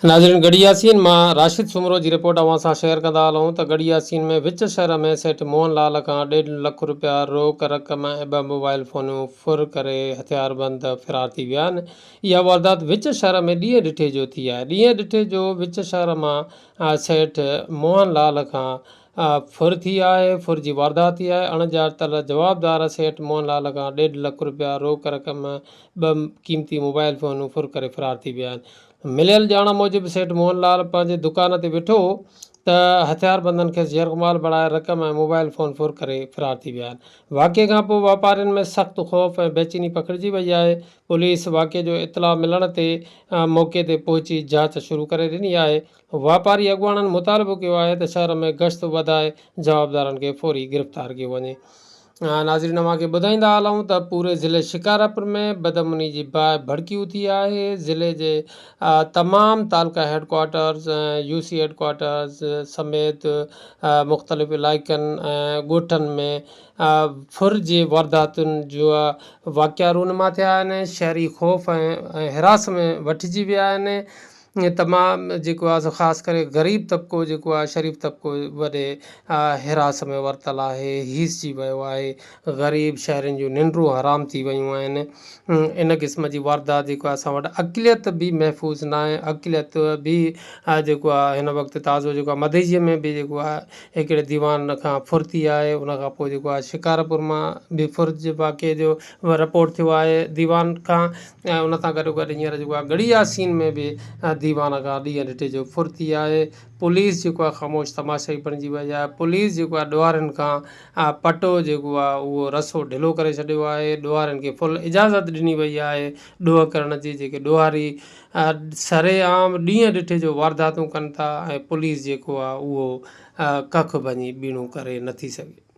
नाज़रीन, गढ़ी यासीन मां राशिद सुमरो जी रिपोर्ट अवां सां शेयर कंदा हलूं त गढ़ी यासीन में विच शहर में सेठ मोहनलाल खां 1.5 लख रुपया रोक रक़म ऐं 2 मोबाइल फ़ोनूं फुर करे हथियारबंद फ़रार थी विया आहिनि। इहा वारदात विच शहर में ॾींहं ॾिठे जो थी आहे। ॾींहं ॾिठे जो विच शहर मां सेठ मोहनलाल खां फुर थी आहे। फुर जी वारदात थी आहे। अणॼातल जवाबदार सेठ मोहनलाल खां 1.5 लख रुपया रोक रक़म 2 क़ीमती मोबाइल फ़ोनूं फुर करे फ़रार थी विया आहिनि। मिलियल ॼाण मूजिबि सेठ मोहनलाल पंहिंजे दुकान ते वेठो हो त हथियारबंदनि खे ज़ेरमाल बणाए रक़म ऐं मोबाइल फ़ोन फुर करे फ़रार थी विया आहिनि। वाक़े खां पोइ वापारियुनि में सख़्तु ख़ौफ़ ऐं बेचैनी पखिड़िजी वई आहे। पुलिस वाक़े जो इतला मिलण ते मौक़े ते पहुची जांच शुरू करे ॾिनी आहे। वापारी अॻुवाणनि मुतालबो कयो आहे त शहर में गश्त वधाए जवाबदारनि खे फौरी गिरफ़्तार कयो वञे। नाज़रीन, अव्हांखे ॿुधाईंदा हलूं त पूरे ज़िले शिकारपुर में बदअमनी जी बाहि भड़कियूं थी आहे। ज़िले जे तमामु तालुका हेडक्वार्टर्स ऐं यूसी हेडक्वार्टर्स समेत मुख़्तलिफ़ इलाइक़नि ऐं ॻोठनि में फुर जी वारदातुनि जो वाक़िया रूनमा थिया आहिनि। शहरी ख़ौफ़ ऐं हिरास में वठिजी विया आहिनि। तमामु जेको आहे सो ख़ासि करे ग़रीब तबिको जेको आहे, शरीफ़ तबिको वॾे हिरास में वरितल आहे, हीसिजी वियो आहे। ग़रीब शहरनि जूं निंडूं हराम थी वियूं आहिनि। इन क़िस्म जी वारदात जेको आहे असां वटि अक़लियत बि महफ़ूज़ न आहे। अक़लियत बि जेको आहे हिन वक़्तु ताज़ो जेको आहे मधेजीअ में बि जेको आहे हिकिड़े दीवान खां फुर थी आहे। उन खां पोइ जेको आहे शिकारपुर मां बि फुर जे वाक़े जो रिपोर्ट थियो आहे दीवान खां। ऐं उन सां गॾो गॾु हींअर जेको आहे गढ़ी यासीन में बि दीवान खां ॾींहं ॾिठे जो फुर थी आहे। पुलिस जेको आहे ख़ामोश तमाशाई बणिजी वई आहे। पुलिस जेको आहे ॾोहारियुनि खां पटो जेको आहे उहो रसो ढिलो करे छॾियो आहे। ॾोहारियुनि खे फुल इजाज़त ॾिनी वई आहे ॾोह करण जी। जेके ॾोहारी सरेआम ॾींहं ॾिठे जो वारदातूं कनि था ऐं पुलिस जेको आहे उहो कख भञी ॿीणो करे नथी सघे।